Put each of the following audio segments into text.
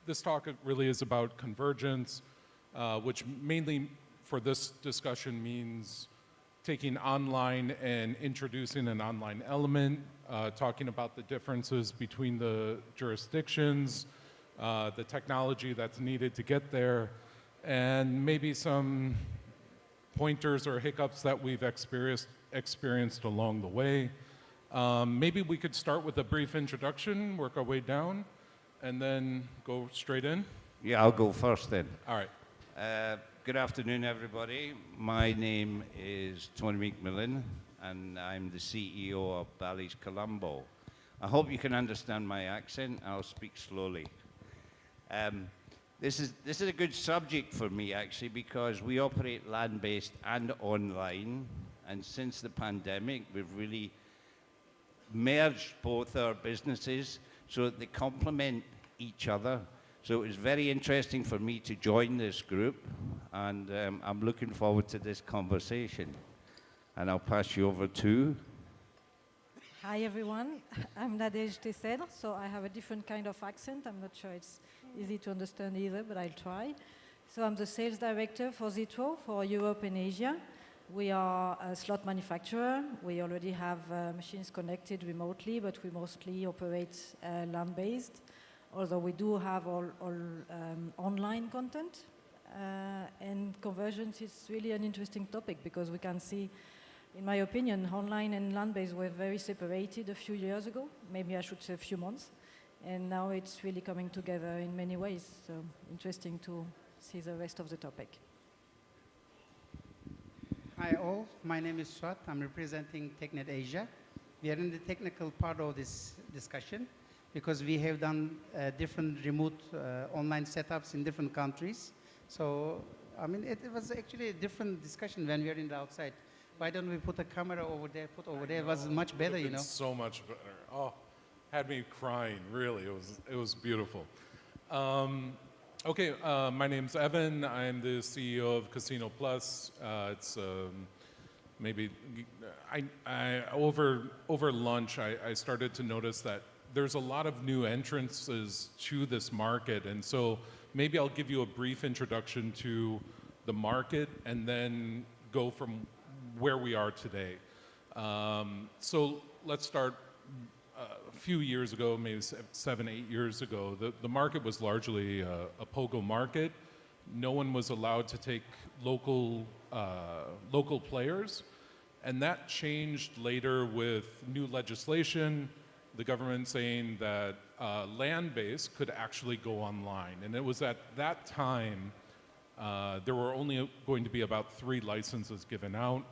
this talk really is about convergence, which mainly for this discussion means taking online and introducing an online element, talking about the differences between the jurisdictions, the technology that's needed to get there, and maybe some pointers or hiccups that we've experienced along the way. Maybe we could start with a brief introduction, work our way down, and then go straight in. Yeah, I'll go first then. All right. Good afternoon, everybody. My name is Tony Macmillan, and I'm the CEO of Bally's Colombo. I hope you can understand my accent. I'll speak slowly. This is a good subject for me, actually, because we operate land-based and online, and since the pandemic, we've really merged both our businesses so that they complement each other. So it was very interesting for me to join this group, and I'm looking forward to this conversation. And I'll pass you over to... Hi, everyone. I'm Nadège Teyssedre, so I have a different kind of accent. I'm not sure it's easy to understand either, but I'll try. So I'm the sales director for Zitro for Europe and Asia. We are a slot manufacturer. We already have machines connected remotely, but we mostly operate land-based, although we do have all online content. And convergence is really an interesting topic because we can see, in my opinion, online and land-based were very separated a few years ago. Maybe I should say a few months. And now it's really coming together in many ways. So interesting to see the rest of the topic. Hi all, my name is Suat. I'm representing TecNet Asia. We are in the technical part of this discussion because we have done different remote online setups in different countries. So, I mean, it was actually a different discussion when we are in the outside. Why don't we put a camera over there, put over there? It was much better, you know. So much better. Oh, had me crying, really. It was beautiful. Okay, my name's Evan. I'm the CEO of Casino Plus. It's maybe over lunch I started to notice that there's a lot of new entrances to this market, and so maybe I'll give you a brief introduction to the market and then go from where we are today. So let's start a few years ago, maybe 7, 8 years ago. The market was largely a pogo market. No one was allowed to take local players, and that changed later with new legislation, the government saying that land-based could actually go online. And it was at that time there were only going to be about 3 licenses given out.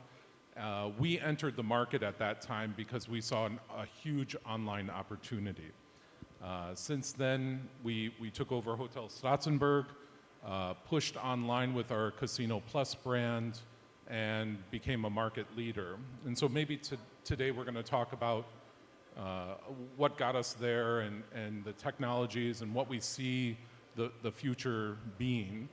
We entered the market at that time because we saw a huge online opportunity. Since then, we took over Hotel Stratzenberg, pushed online with our Casino Plus brand, and became a market leader. And so maybe today we're going to talk about what got us there and the technologies and what we see the future being.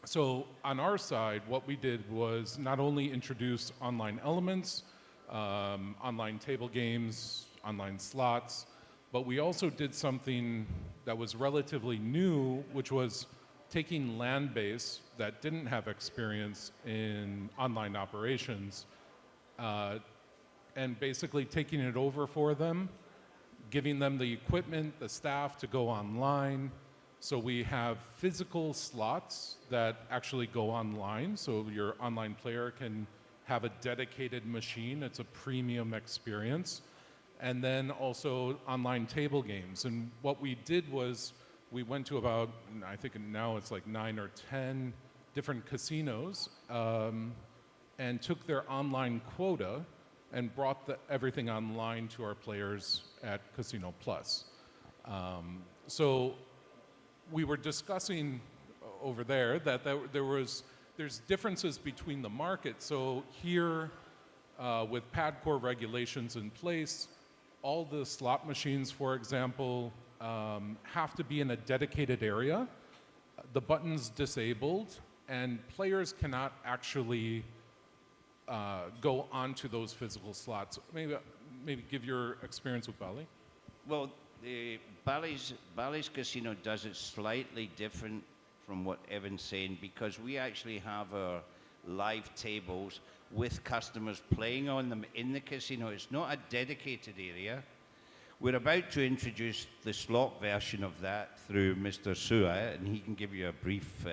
So on our side, what we did was not only introduce online elements, online table games, online slots, but we also did something that was relatively new, which was taking land-based that didn't have experience in online operations and basically taking it over for them, giving them the equipment, the staff to go online. So we have physical slots that actually go online, so your online player can have a dedicated machine. It's a premium experience. And then also online table games. And what we did was we went to about, I think now it's like 9 or 10 different casinos and took their online quota and brought everything online to our players at Casino Plus. So we were discussing over there that there's differences between the markets. So here, with PADCOR regulations in place, all the slot machines, for example, have to be in a dedicated area. The button's disabled, and players cannot actually go onto those physical slots. Maybe give your experience with Bally. Well, the Bally's Casino does it slightly different from what Evan's saying because we actually have our live tables with customers playing on them in the casino. It's not a dedicated area. We're about to introduce the slot version of that through Mr. Suat, and he can give you a brief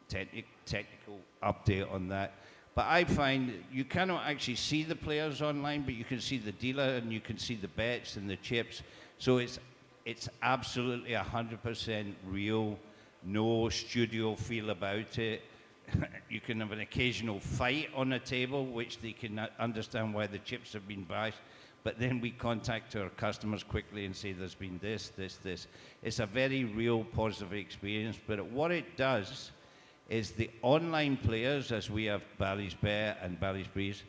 technical update on that. But I find you cannot actually see the players online, but you can see the dealer and you can see the bets and the chips. So it's absolutely 100% real, no studio feel about it. You can have an occasional fight on a table, which they can understand why the chips have been bashed. But then we contact our customers quickly and say there's been this. It's a very real positive experience. But what it does is the online players, as we have Bally's Bet and Bally's Breeze,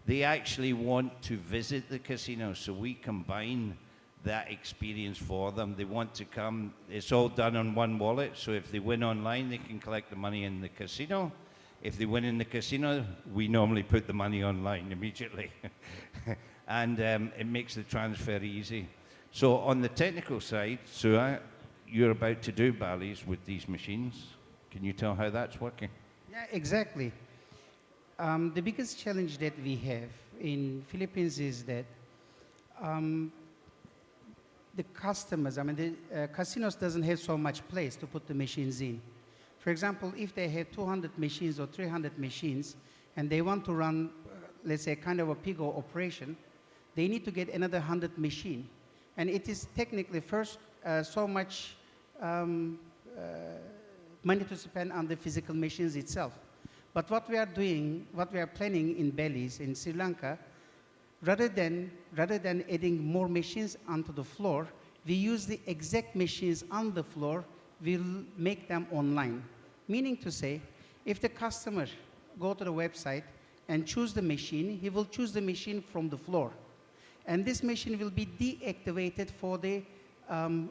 they actually want to visit the casino. So we combine that experience for them. They want to come. It's all done on one wallet. So if they win online, they can collect the money in the casino. If they win in the casino, we normally put the money online immediately. And it makes the transfer easy. So on the technical side, Suat, you're about to do Bally's with these machines. Can you tell how that's working? Yeah, exactly. The biggest challenge that we have in Philippines is that the customers, the casinos doesn't have so much place to put the machines in. For example, if they have 200 machines or 300 machines and they want to run, let's say, kind of a PIGO operation, they need to get another 100 machine. And it is technically first so much money to spend on the physical machines itself. But what we are doing, what we are planning in Bally's in Sri Lanka, rather than adding more machines onto the floor, we use the exact machines on the floor, we'll make them online. Meaning to say, if the customer go to the website and choose the machine, he will choose the machine from the floor. And this machine will be deactivated for the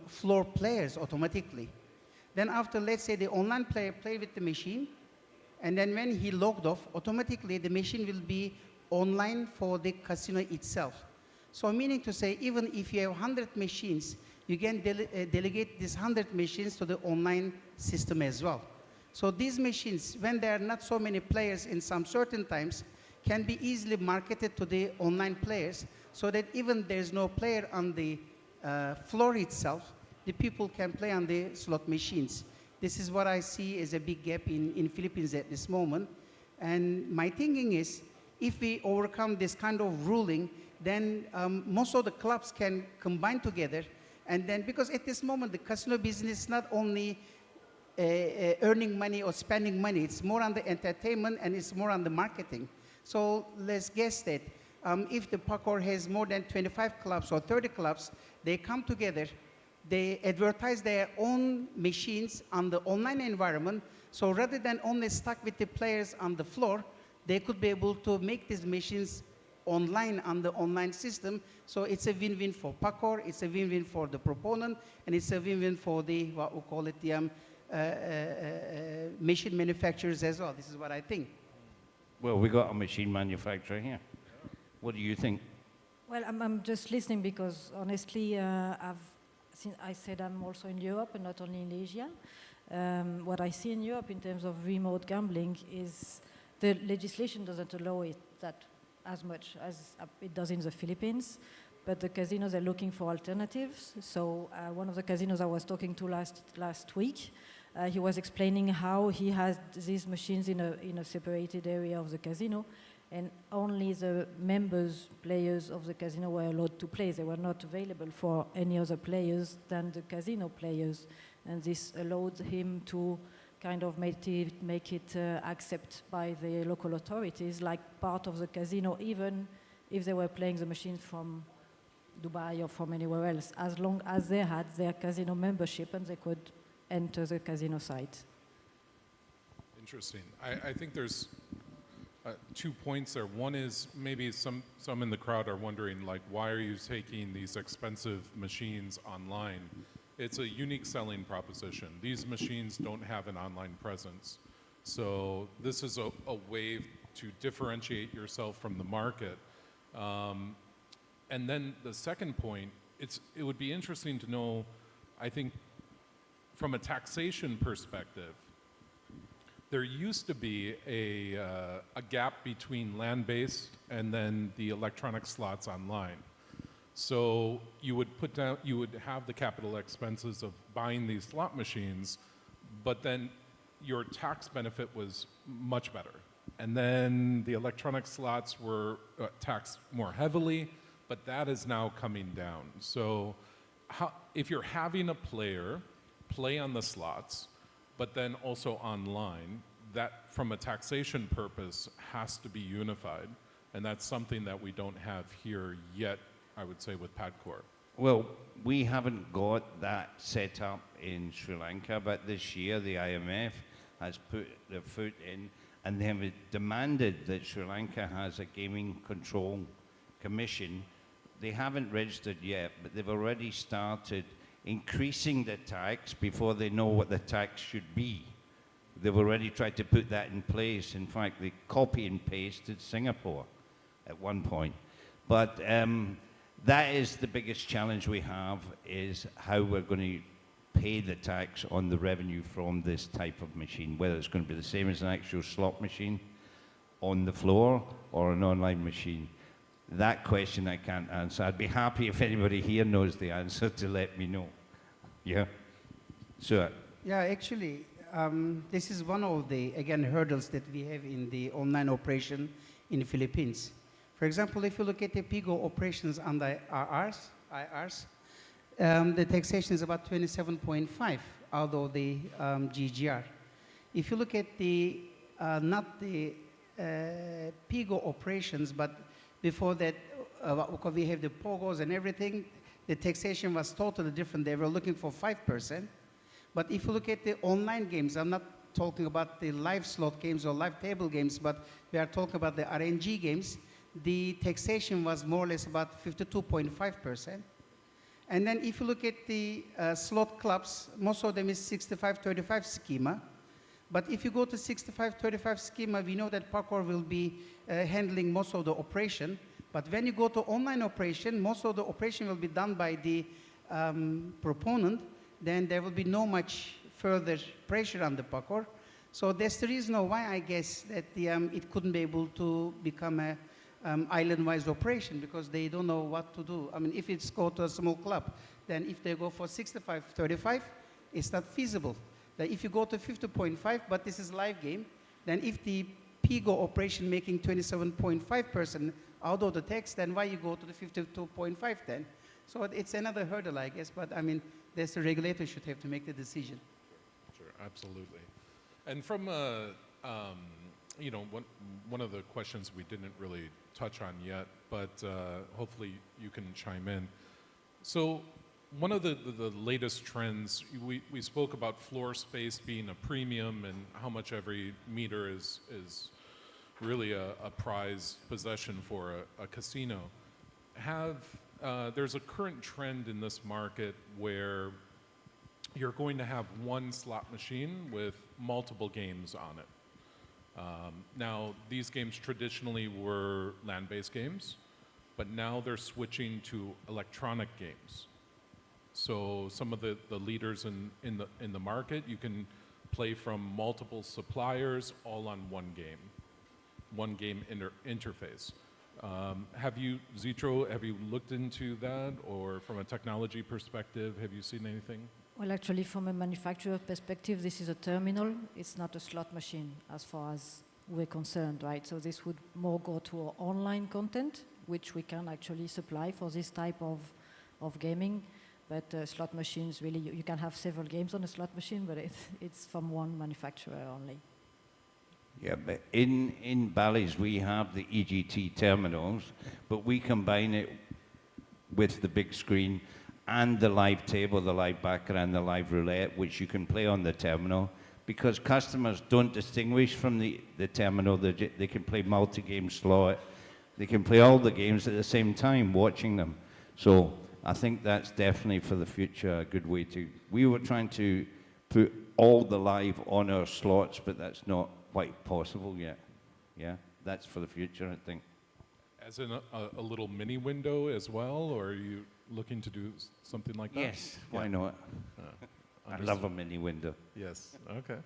floor players automatically. Then after, let's say, the online player play with the machine, and then when he logged off, automatically the machine will be online for the casino itself. So meaning to say, even if you have 100 machines, you can delegate these 100 machines to the online system as well. So these machines, when there are not so many players in some certain times, can be easily marketed to the online players so that even there's no player on the floor itself, the people can play on the slot machines. This is what I see as a big gap in Philippines at this moment. And my thinking is, if we overcome this kind of ruling, then most of the clubs can combine together. And then, because at this moment, the casino business is not only earning money or spending money, it's more on the entertainment and it's more on the marketing. So let's guess that if the Pacor has more than 25 clubs or 30 clubs, they come together, they advertise their own machines on the online environment. So rather than only stuck with the players on the floor, they could be able to make these machines online on the online system. So it's a win-win for Pacor, it's a win-win for the proponent, and it's a win-win for the, what we call it, the machine manufacturers as well. This is what I think. Well, we got a machine manufacturer here. What do you think? Well, I'm just listening because honestly, since I said I'm also in Europe and not only in Asia. What I see in Europe in terms of remote gambling is the legislation doesn't allow it that as much as it does in the Philippines, but the casinos are looking for alternatives. So one of the casinos I was talking to last week, he was explaining how he has these machines in a separated area of the casino, and only the members, players of the casino were allowed to play. They were not available for any other players than the casino players. And this allowed him to kind of make it accepted by the local authorities like part of the casino, even if they were playing the machines from Dubai or from anywhere else, as long as they had their casino membership and they could enter the casino site. Interesting. I think there's 2 points there. One is maybe some in the crowd are wondering, like, why are you taking these expensive machines online? It's a unique selling proposition. These machines don't have an online presence. So this is a way to differentiate yourself from the market. And then the second point it would be interesting to know, I think, from a taxation perspective, there used to be a gap between land-based and then the electronic slots online. So you would have the capital expenses of buying these slot machines, but then your tax benefit was much better. And then the electronic slots were taxed more heavily, but that is now coming down. So if you're having a player play on the slots, but then also online, that from a taxation purpose has to be unified. And that's something that we don't have here yet, I would say, with Padcore. Well, we haven't got that set up in Sri Lanka, but this year the IMF has put their foot in, and they have demanded that Sri Lanka has a gaming control commission. They haven't registered yet, but they've already started increasing the tax before they know what the tax should be. They've already tried to put that in place. In fact, they copy and pasted Singapore at one point. But that is the biggest challenge we have, is how we're going to pay the tax on the revenue from this type of machine, whether it's going to be the same as an actual slot machine on the floor or an online machine. That question I can't answer. I'd be happy if anybody here knows the answer to let me know. Yeah? Suat. Yeah, actually, this is one of the, again, hurdles that we have in the online operation in the Philippines. For example, if you look at the PIGO operations under IRs, the taxation is about 27.5 out of the GGR. If you look at the, not the PIGO operations, but before that, because we have the POGOs and everything, the taxation was totally different. They were looking for 5%. But if you look at the online games, I'm not talking about the live slot games or live table games, but we are talking about the RNG games, the taxation was more or less about 52.5%. And then if you look at the slot clubs, most of them is 65-35 schema. But if you go to 65-35 schema, we know that Padcore will be handling most of the operation. But when you go to online operation, most of the operation will be done by the proponent. Then there will be no much further pressure on the Padcore. So that's the reason why I guess that it couldn't be able to become a island-wise operation, because they don't know what to do. I mean, if it's go to a small club, then if they go for 65-35, it's not feasible. Like if you go to 50.5, but this is live game, then if the PIGO operation making 27.5% out of the tax, then why you go to the 52.5 then? So it's another hurdle, I guess, but I mean, there's the regulator should have to make the decision. Sure, absolutely. And from a, you know, one of the questions we didn't really touch on yet, but hopefully you can chime in. So one of the latest trends, we spoke about floor space being a premium and how much every meter is really a prized possession for a casino. There's a current trend in this market where you're going to have one slot machine with multiple games on it. Now, these games traditionally were land-based games, but now they're switching to electronic games. So some of the leaders in the market, you can play from multiple suppliers all on one game interface. Zitro, have you looked into that, or from a technology perspective, have you seen anything? Well, actually, from a manufacturer perspective, this is a terminal. It's not a slot machine as far as we're concerned, right? So this would more go to our online content, which we can actually supply for this type of gaming. But slot machines, really, you can have several games on a slot machine, but it's from one manufacturer only. Yeah, but in Bally's we have the EGT terminals, but we combine it with the big screen and the live table, the live baccarat, and the live roulette, which you can play on the terminal, because customers don't distinguish from the terminal. They can play multi-game slot. They can play all the games at the same time, watching them. So I think that's definitely for the future a good way to... We were trying to put all the live on our slots, but that's not quite possible yet. Yeah, that's for the future, I think. As in a little mini window as well, or are you looking to do something like that? Yes, why not? I Understood. love a mini window. Yes, okay.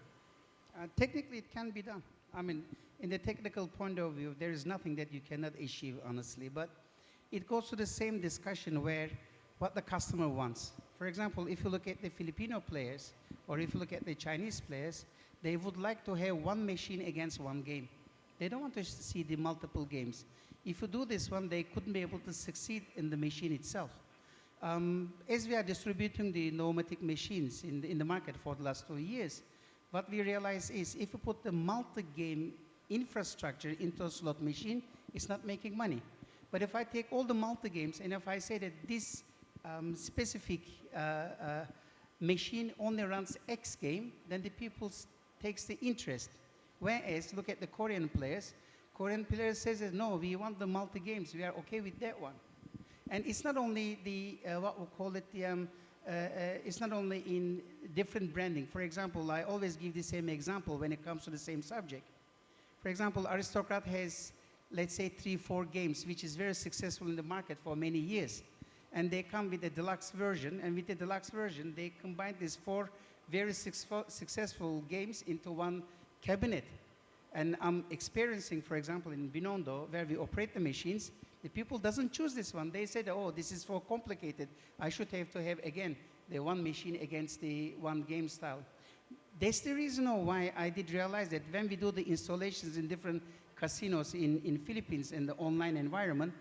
Technically, it can be done. I mean, in the technical point of view, there is nothing that you cannot achieve, honestly. But it goes to the same discussion where what the customer wants. For example, if you look at the Filipino players, or if you look at the Chinese players, they would like to have one machine against one game. They don't want to see the multiple games. If you do this one, they couldn't be able to succeed in the machine itself. As we are distributing the Nomatic machines in the market for the last 2 years, what we realize is if you put the multi-game infrastructure into a slot machine, it's not making money. But if I take all the multi-games and if I say that this specific machine only runs X game, then the people takes the interest. Whereas, look at the Korean players. Korean players says that, no, we want the multi-games. We are okay with that one. And it's not only the, what we call it, it's not only in different branding. For example, I always give the same example when it comes to the same subject. For example, Aristocrat has, let's say, 3-4 games, which is very successful in the market for many years. And they come with a deluxe version, and with the deluxe version, they combine these 4 very successful games into one cabinet. And I'm experiencing, for example, in Binondo, where we operate the machines, the people doesn't choose this one. They said, oh, this is so complicated. I should have to have, again, the one machine against the one game style. That's the reason why I did realize that when we do the installations in different casinos in Philippines in the online environment,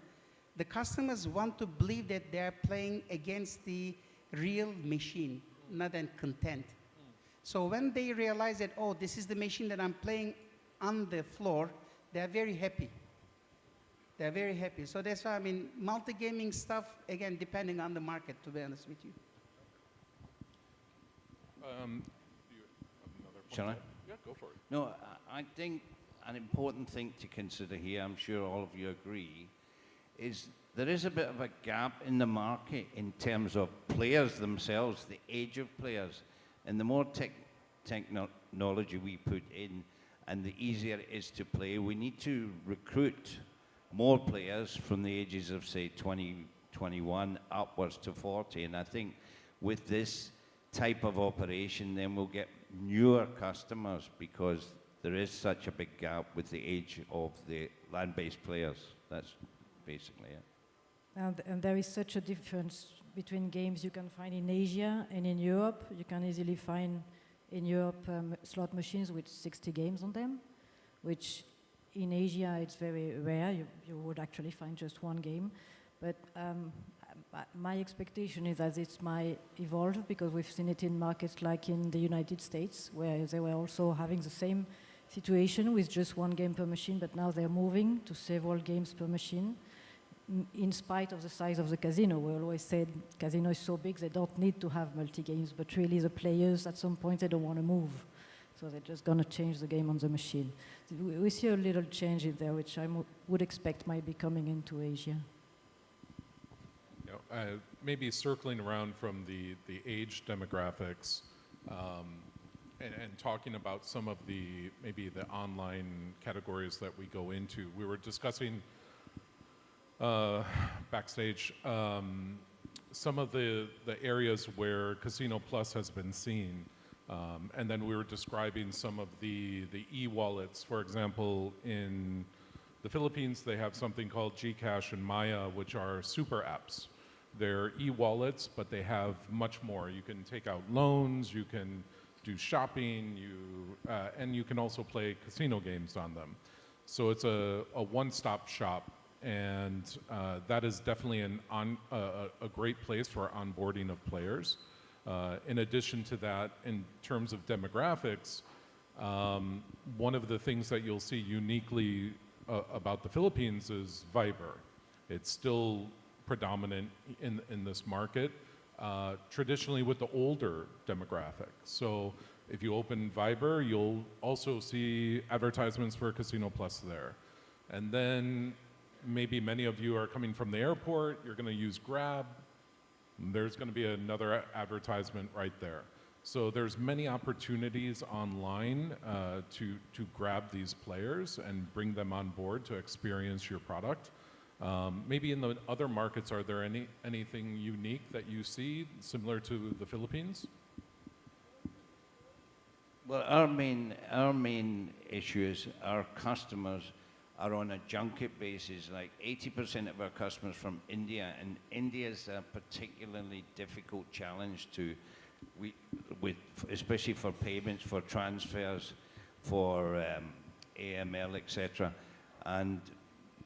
the customers want to believe that they are playing against the real machine, not an content. So when they realize that, oh, this is the machine that I'm playing on the floor, they are very happy. They're very happy. So that's why, I mean, multi-gaming stuff, again, depending on the market, to be honest with you. Do you have another point? Shall I? Yeah, go for it. No, I think an important thing to consider here, I'm sure all of you agree, is there is a bit of a gap in the market in terms of players themselves, the age of players. And the more technology we put in and the easier it is to play, we need to recruit more players from the ages of, say, 20, 21 upwards to 40. And I think with this type of operation, then we'll get newer customers because there is such a big gap with the age of the land-based players. That's basically it. And there is such a difference between games you can find in Asia and in Europe. You can easily find in Europe slot machines with 60 games on them, which in Asia it's very rare. You would actually find just one game. But my expectation is that it might evolve because we've seen it in markets like in the United States, where they were also having the same situation with just one game per machine, but now they're moving to several games per machine. In spite of the size of the casino, we always said casino is so big they don't need to have multi-games, but really the players at some point they don't want to move. So they're just going to change the game on the machine. We see a little change in there, which I would expect might be coming into Asia. You know, maybe circling around from the age demographics and talking about some of maybe the online categories that we go into. We were discussing backstage some of the areas where Casino Plus has been seen. And then we were describing some of the e-wallets. For example, in the Philippines, they have something called GCash and Maya, which are super apps. They're e-wallets, but they have much more. You can take out loans, you can do shopping, and you can also play casino games on them. So it's a one-stop shop. And that is definitely a great place for onboarding of players. In addition to that, in terms of demographics, one of the things that you'll see uniquely about the Philippines is Viber. It's still predominant in this market, traditionally with the older demographic. So if you open Viber, you'll also see advertisements for Casino Plus there. And then maybe many of you are coming from the airport, you're going to use Grab, there's going to be another advertisement right there. So there's many opportunities online to grab these players and bring them on board to experience your product. Maybe in the other markets, are there anything unique that you see similar to the Philippines? Well, our main issue is our customers are on a junket basis. Like 80% of our customers from India, and India is a particularly difficult challenge especially for payments, for transfers, for AML, etc. And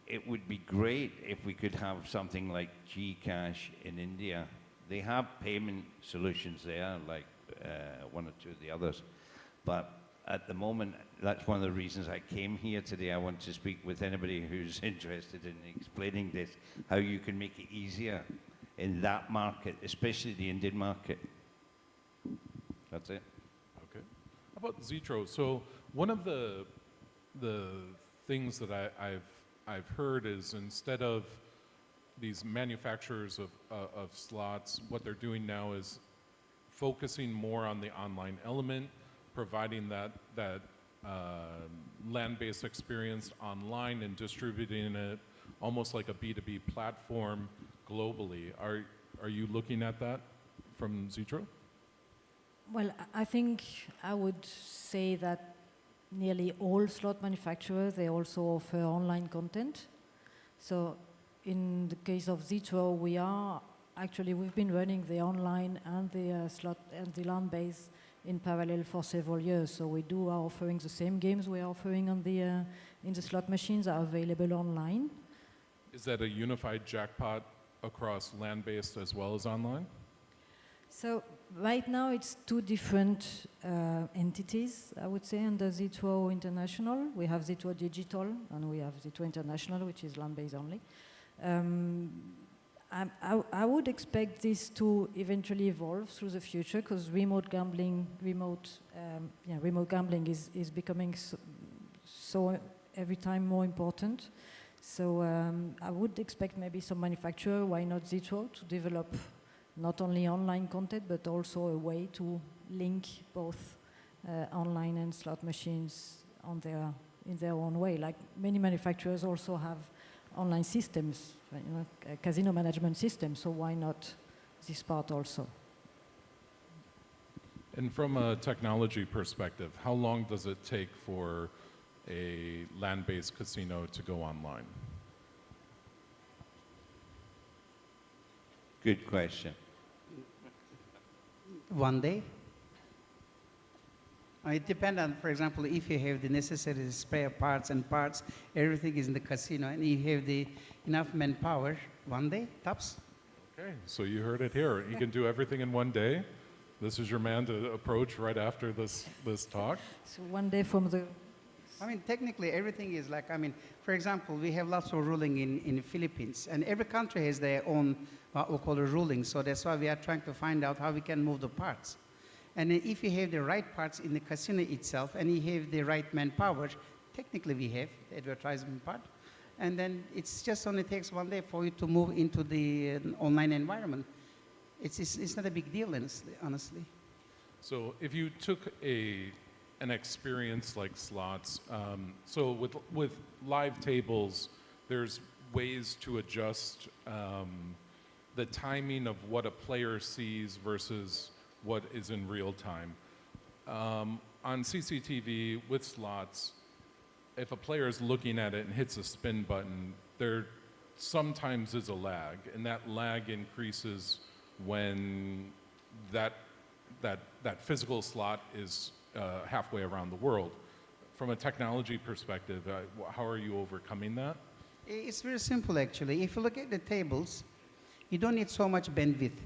it would be great if we could have something like GCash in India. They have payment solutions there, like one or two of the others. But at the moment, that's one of the reasons I came here today. I want to speak with anybody who's interested in explaining this, how you can make it easier in that market, especially the Indian market. That's it. Okay. How about Zitro? So one of the things that I've heard is instead of these manufacturers of slots, what they're doing now is focusing more on the online element, providing that land-based experience online and distributing it almost like a B2B platform globally. Are you looking at that from Zitro? Well, I think I would say that nearly all slot manufacturers, they also offer online content. So in the case of Zitro, we've been running the online and the slot and the land-based in parallel for several years. So we are offering the same games we're offering on in the slot machines are available online. Is that a unified jackpot across land-based as well as online? So right now it's two different entities, I would say, under Zitro International. We have Zitro Digital and we have Zitro International, which is land-based only. I would expect this to eventually evolve through the future because remote gambling is becoming so every time more important. So I would expect maybe some manufacturer, why not Zitro, to develop not only online content but also a way to link both online and slot machines in their own way. Like many manufacturers also have online systems, casino management systems, so why not this part also? And from a technology perspective, how long does it take for a land-based casino to go online? Good question. One day. It depends on, for example, if you have the necessary spare parts, everything is in the casino, and you have the enough manpower, one day, tops. Okay, so you heard it here. He can do everything in one day. This is your man to approach right after this talk. So one day from the... Technically, everything is like, for example, we have lots of ruling in the Philippines, and every country has their own, what we call a ruling, so that's why we are trying to find out how we can move the parts. And if you have the right parts in the casino itself, and you have the right manpower, technically we have the advertisement part, and then it's just only takes one day for you to move into the online environment. It's not a big deal, honestly. So if you took an experience like slots, so with live tables, there's ways to adjust the timing of what a player sees versus what is in real time. On CCTV with slots, if a player is looking at it and hits a spin button, there sometimes is a lag, and that lag increases when that physical slot is halfway around the world. From a technology perspective, how are you overcoming that? It's very simple, actually. If you look at the tables, you don't need so much bandwidth,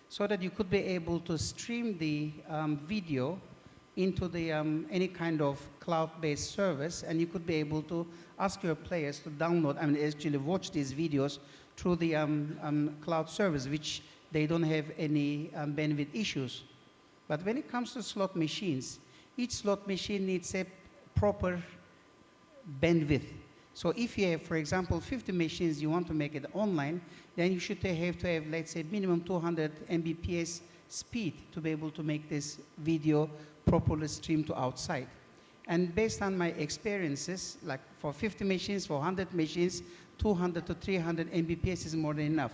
so that you could be able to stream the video into the any kind of cloud-based service, and you could be able to ask your players to download, actually watch these videos through the cloud service, which they don't have any bandwidth issues. But when it comes to slot machines, each slot machine needs a proper bandwidth. So if you have, for example, 50 machines, you want to make it online, then you should have to have, let's say, minimum 200 Mbps speed to be able to make this video properly streamed to outside. And based on my experiences, like for 50 machines, for 100 machines, 200 to 300 Mbps is more than enough.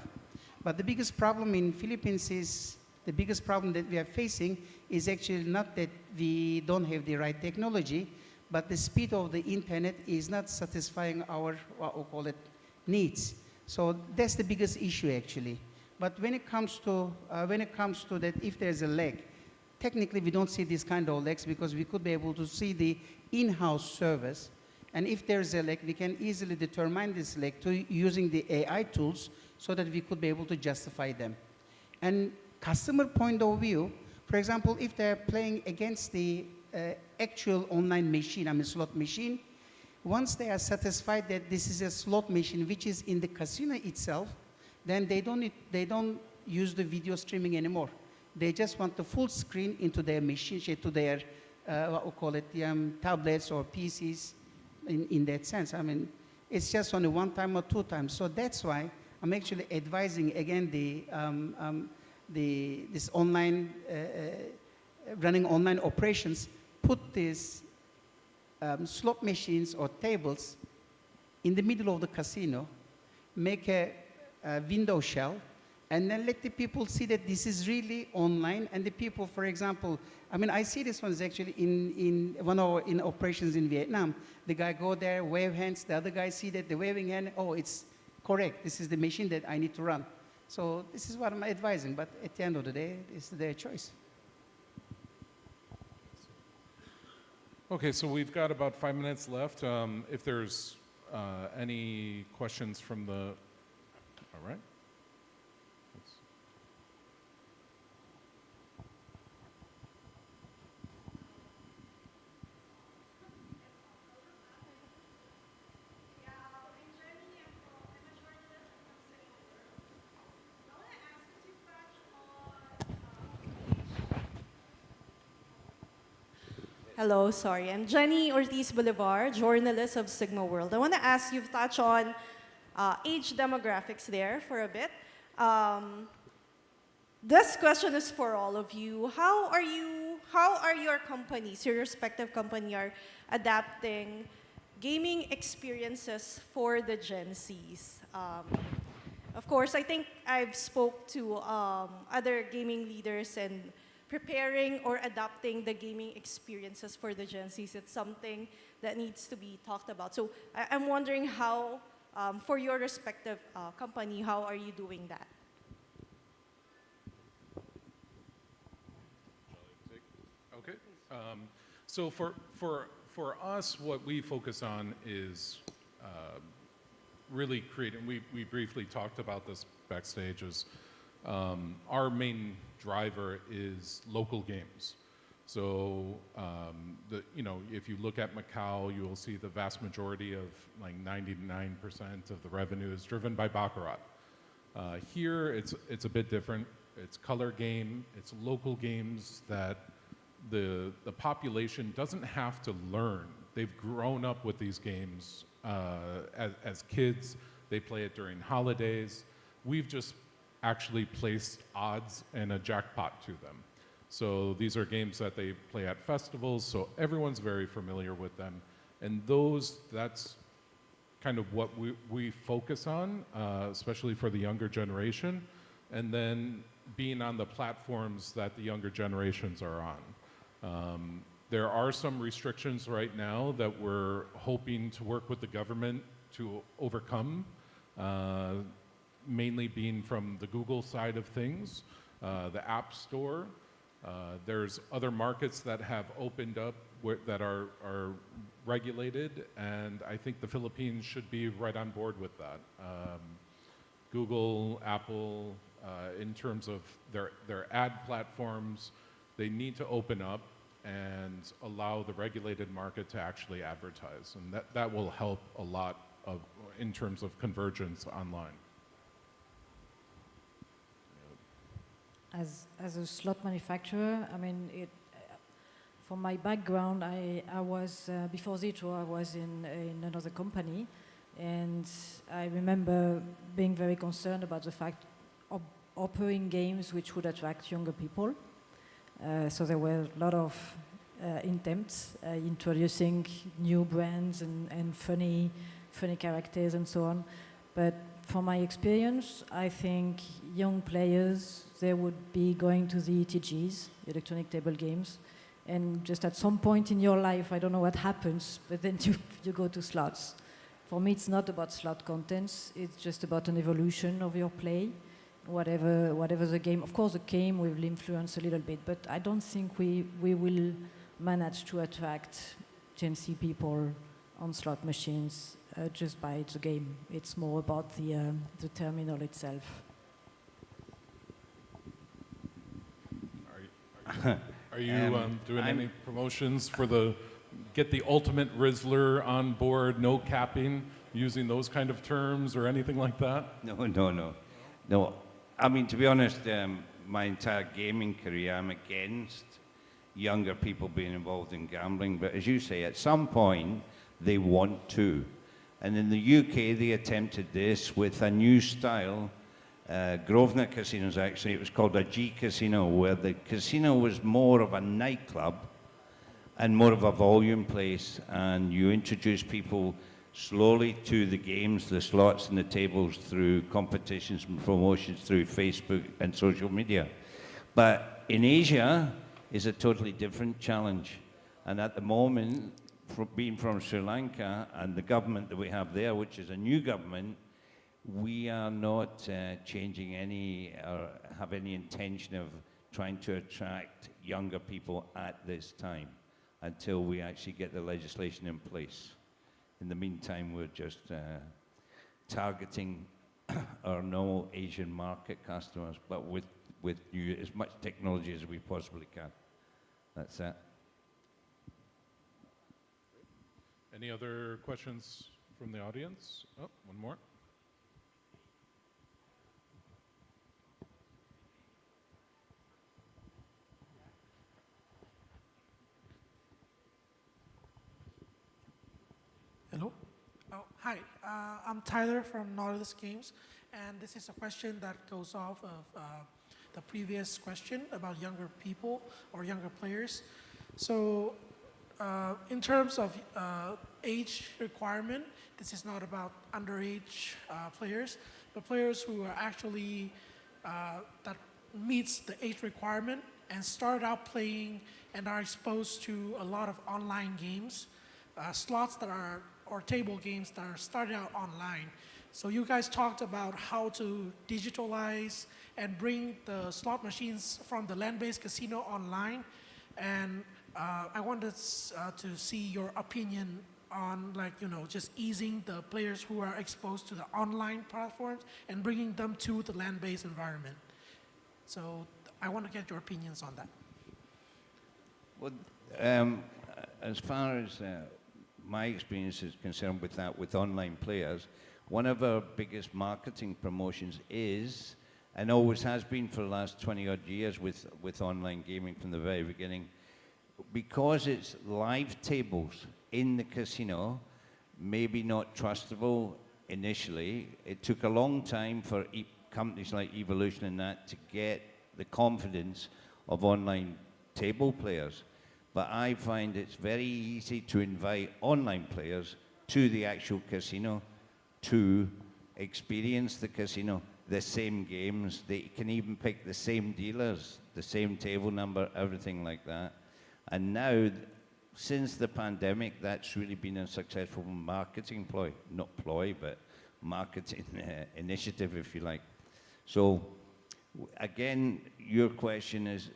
But the biggest problem in Philippines is, the biggest problem that we are facing is actually not that we don't have the right technology, but the speed of the internet is not satisfying our, what we call it, needs. So that's the biggest issue actually. But when it comes to that, if there's a lag, technically we don't see this kind of lags because we could be able to see the in-house service. And if there's a lag, we can easily determine this lag using the AI tools so that we could be able to justify them. And customer point of view, for example, if they're playing against the actual online machine, I mean slot machine, once they are satisfied that this is a slot machine which is in the casino itself, then they don't use the video streaming anymore. They just want the full screen into their machine, to their, what we call it, tablets or PCs in that sense. I mean, it's just only one time or two times. So that's why I'm actually advising, again, this online, running online operations, put these slot machines or tables in the middle of the casino, make a window shell, and then let the people see that this is really online. And the people, for example, I mean, I see this one is actually in one of our operations in Vietnam. The guy go there, wave hands, the other guy see that the waving hand, oh, it's correct. This is the machine that I need to run. So this is what I'm advising, but at the end of the day, it's their choice. Okay, so we've got about 5 minutes left. If there's any questions from the, all right. Hello, sorry. I'm Jenny Ortiz Bolivar, journalist of Sigma World. I want to ask you to touch on age demographics there for a bit. This question is for all of you. How are your companies, your respective company, are adapting gaming experiences for the Gen Zs? Of course, I think I've spoke to other gaming leaders, and preparing or adapting the gaming experiences for the Gen Zs, it's something that needs to be talked about. So I'm wondering how, for your respective company, how are you doing that? Okay. So for us, what we focus on is really creating. We briefly talked about this backstage. Is our main driver is local games. So if you look at Macau, you will see the vast majority of, like 99% of the revenue is driven by Baccarat. Here, it's a bit different. It's color game. It's local games that the population doesn't have to learn. They've grown up with these games as kids. They play it during holidays. We've just actually placed odds and a jackpot to them. So these are games that they play at festivals, so everyone's very familiar with them. And that's kind of what we focus on, especially for the younger generation, and then being on the platforms that the younger generations are on. There are some restrictions right now that we're hoping to work with the government to overcome, mainly being from the Google side of things, the App Store. There's other markets that have opened up that are regulated, and I think the Philippines should be right on board with that. Google, Apple, in terms of their ad platforms, they need to open up and allow the regulated market to actually advertise, and that will help a lot in terms of convergence online. As a slot manufacturer, I mean, from my background, I was, before Zitro, I was in another company, and I remember being very concerned about the fact of offering games which would attract younger people. So there were a lot of attempts, introducing new brands and funny characters and so on. But from my experience, I think young players, they would be going to the ETGs, electronic table games, and just at some point in your life, I don't know what happens, but then you go to slots. For me, it's not about slot contents, it's just about an evolution of your play, whatever the game. Of course, the game will influence a little bit, but I don't think we will manage to attract Gen Z people on slot machines just by the game. It's more about the terminal itself. Are you doing any promotions for get the ultimate Rizzler on board, no capping, using those kind of terms or anything like that? No. I mean, to be honest, my entire gaming career, I'm against younger people being involved in gambling. But as you say, at some point, they want to. And in the UK, they attempted this with a new style. Grosvenor casinos, actually, it was called a G casino, where the casino was more of a nightclub and more of a volume place, and you introduce people slowly to the games, the slots and the tables through competitions and promotions through Facebook and social media. But in Asia is a totally different challenge. And at the moment, being from Sri Lanka and the government that we have there, which is a new government, we are not changing any or have any intention of trying to attract younger people at this time until we actually get the legislation in place. In the meantime, we're just targeting our normal Asian market customers, but with as much technology as we possibly can. That's it. Any other questions from the audience? Oh, one more. Hello. Oh, hi. I'm Tyler from Nautilus Games, and this is a question that goes off of the previous question about younger people or younger players. So, in terms of age requirement, this is not about underage players, but players who are actually that meets the age requirement and start out playing and are exposed to a lot of online games, slots that are or table games that are started out online. So you guys talked about how to digitalize and bring the slot machines from the land-based casino online, and I wanted to see your opinion on, like, just easing the players who are exposed to the online platforms and bringing them to the land-based environment. So I want to get your opinions on that. Well, as far as my experience is concerned with that, with online players, one of our biggest marketing promotions is, and always has been for the last 20 odd years with online gaming from the very beginning, because it's live tables in the casino, maybe not trustable initially. It took a long time for companies like Evolution and that to get the confidence of online table players. But I find it's very easy to invite online players to the actual casino to experience the casino, the same games. They can even pick the same dealers, the same table number, everything like that. And now, since the pandemic, that's really been a successful marketing marketing initiative, if you like. So, again, your question is,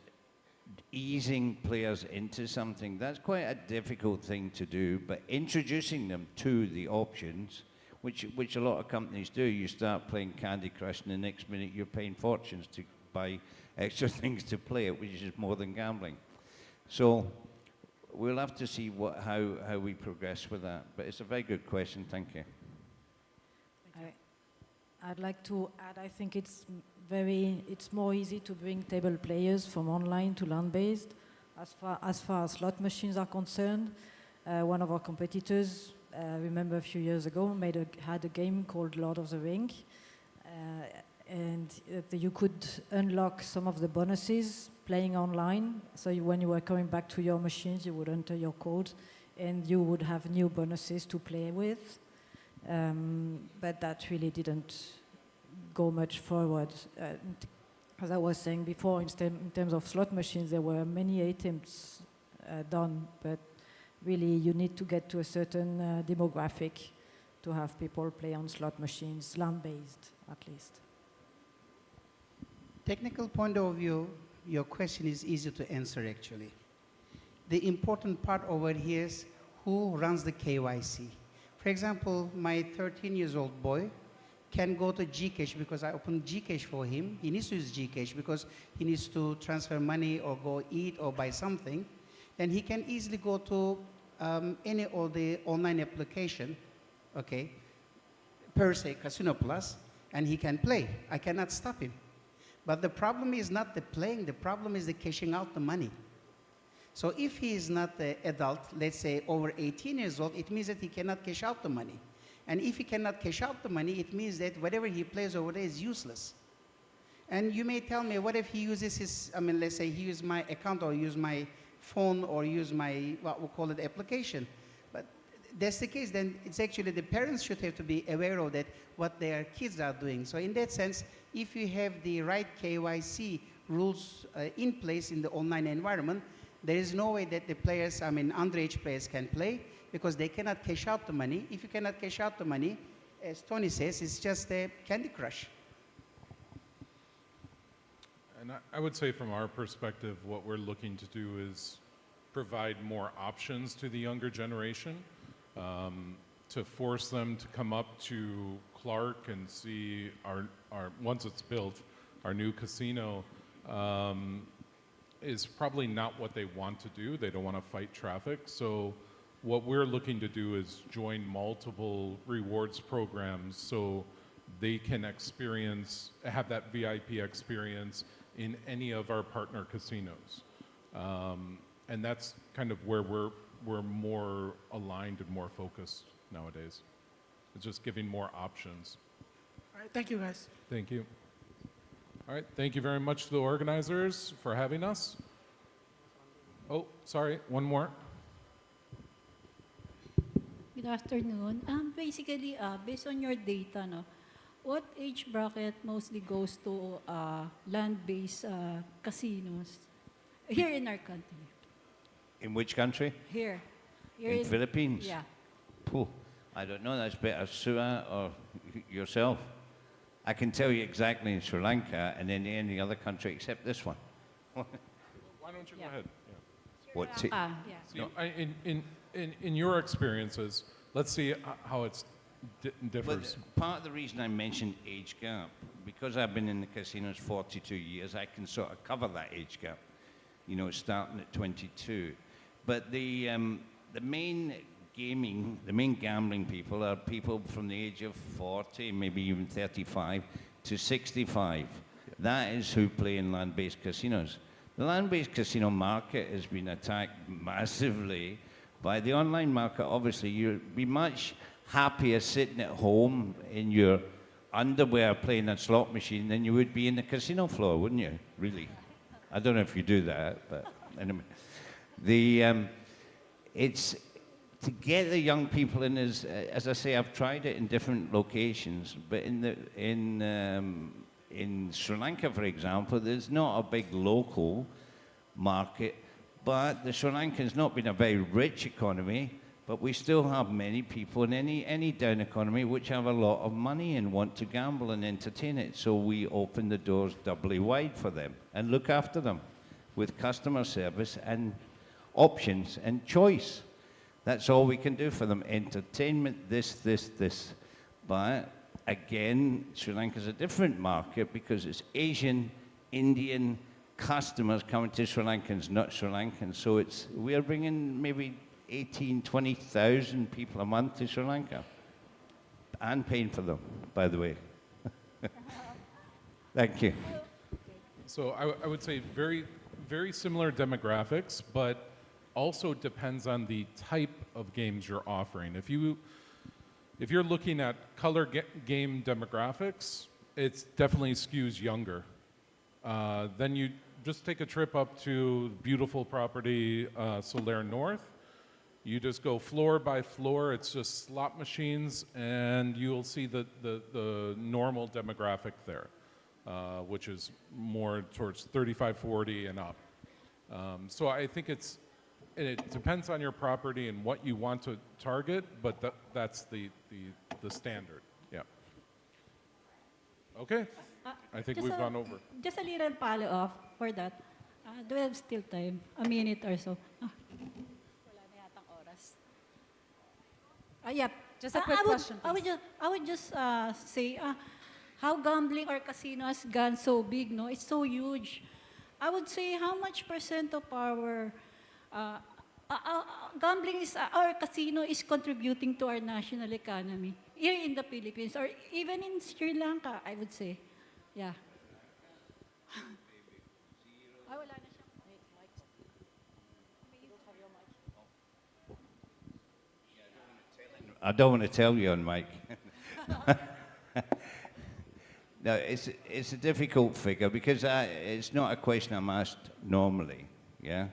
easing players into something, that's quite a difficult thing to do, but introducing them to the options, which a lot of companies do. You start playing Candy Crush and the next minute you're paying fortunes to buy extra things to play it, which is more than gambling. So we'll have to see how we progress with that, but it's a very good question. Thank you. I'd like to add, I think it's more easy to bring table players from online to land-based. As far as slot machines are concerned, one of our competitors, remember a few years ago, had a game called Lord of the Ring, and you could unlock some of the bonuses playing online. So when you were coming back to your machines, you would enter your code, and you would have new bonuses to play with. But that really didn't go much forward. As I was saying before, in terms of slot machines, there were many attempts done, but really you need to get to a certain demographic to have people play on slot machines, land-based at least. Technical point of view, your question is easy to answer actually. The important part over here is who runs the KYC. For example, my 13-year-old boy can go to Gcash because I opened Gcash for him. He needs to use Gcash because he needs to transfer money or go eat or buy something. Then he can easily go to any of the online application, okay, per se Casino Plus, and he can play. I cannot stop him. But the problem is not the playing, the problem is the cashing out the money. So if he is not an adult, let's say over 18 years old, it means that he cannot cash out the money. And if he cannot cash out the money, it means that whatever he plays over there is useless. And you may tell me, what if he uses his, let's say he uses my account or use my phone or use my, what we call it, application. But that's the case, then it's actually the parents should have to be aware of that, what their kids are doing. So in that sense, if you have the right KYC rules in place in the online environment, there is no way that the players, underage players can play because they cannot cash out the money. If you cannot cash out the money, as Tony says, it's just a Candy Crush. And I would say from our perspective, what we're looking to do is provide more options to the younger generation, to force them to come up to Clark and see our once it's built, our new casino, is probably not what they want to do. They don't want to fight traffic. So what we're looking to do is join multiple rewards programs so they can have that VIP experience in any of our partner casinos. And that's kind of where we're more aligned and more focused nowadays. It's just giving more options. All right, thank you, guys. Thank you. All right, thank you very much to the organizers for having us. Oh, sorry, one more. Good afternoon. Basically, based on your data, what age bracket mostly goes to land-based casinos here in our country? In which country? Here. In Philippines? Yeah. Pooh, I don't know. That's better Suat or yourself. I can tell you exactly in Sri Lanka and in any other country except this one. Why don't you go ahead? What? Yeah. So in your experiences, let's see how it differs. But part of the reason I mentioned age gap, because I've been in the casinos 42 years, I can sort of cover that age gap, starting at 22. But the main gambling people are people from the age of 40, maybe even 35 to 65. That is who play in land-based casinos. The land-based casino market has been attacked massively by the online market. Obviously, you'd be much happier sitting at home in your underwear playing a slot machine than you would be in the casino floor, wouldn't you? Really? I don't know if you do that, but anyway. It's to get the young people in, as I say, I've tried it in different locations, but in Sri Lanka, for example, there's not a big local market, but the Sri Lankan's not been a very rich economy, but we still have many people in any down economy which have a lot of money and want to gamble and entertain it. So we open the doors doubly wide for them and look after them with customer service and options and choice. That's all we can do for them. Entertainment, this. But again, Sri Lanka's a different market because it's Asian, Indian customers coming to Sri Lankans, not Sri Lankans. So we are bringing maybe 18, 20,000 people a month to Sri Lanka and paying for them, by the way. Thank you. So I would say very, very similar demographics, but also depends on the type of games you're offering. If you're looking at color game demographics, It definitely skews younger. Then you just take a trip up to beautiful property, Solaire North. You just go floor by floor. It's just slot machines, and you'll see the normal demographic there, which is more towards 35, 40 and up. So I think it depends on your property and what you want to target, but that's the standard. Yeah. Okay. I think we've gone over. Just a little follow-up for that. Do we have still time? A minute or so? Wala na yatang oras. Yeah. Just a quick question, I would just say, how gambling or casino has gone so big, no? It's so huge. I would say how much percent of our gambling or casino is contributing to our national economy here in the Philippines or even in Sri Lanka, I would say. Yeah. Ay, wala na siya. Wait, mic. You don't have your mic. I don't want to tell you on mic. No, it's a difficult figure because it's not a question I'm asked normally, yeah?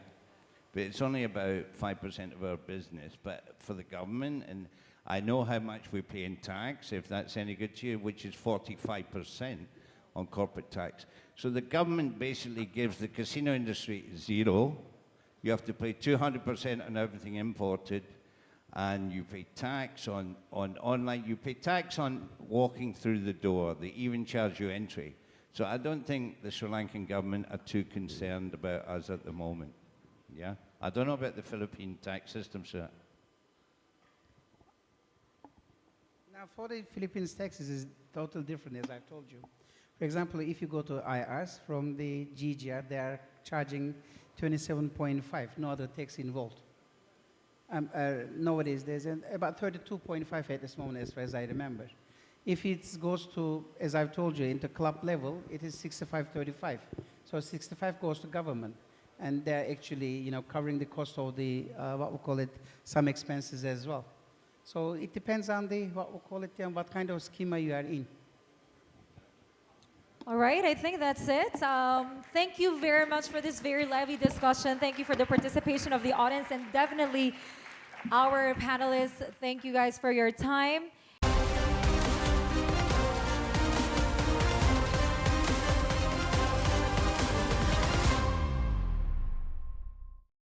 But it's only about 5% of our business. But for the government, and I know how much we pay in tax, if that's any good to you, which is 45% on corporate tax. So the government basically gives the casino industry zero. You have to pay 200% on everything imported, and you pay tax on online. You pay tax on walking through the door. They even charge you entry. So I don't think the Sri Lankan government are too concerned about us at the moment. Yeah? I don't know about the Philippine tax system, sir. Now, for the Philippines taxes is totally different, as I've told you. For example, if you go to IRs from the GGR, they are charging 27.5, no other tax involved. Nowadays, there's about 32.5 at this moment, as far as I remember. If it goes to, as I've told you, into club level, it is 65.35. So 65 goes to government, and they're actually, covering the cost of the what we call it, some expenses as well. So it depends on the what we call it, what kind of schema you are in. All right, I think that's it. Thank you very much for this very lively discussion. Thank you for the participation of the audience and definitely our panelists. Thank you guys for your time.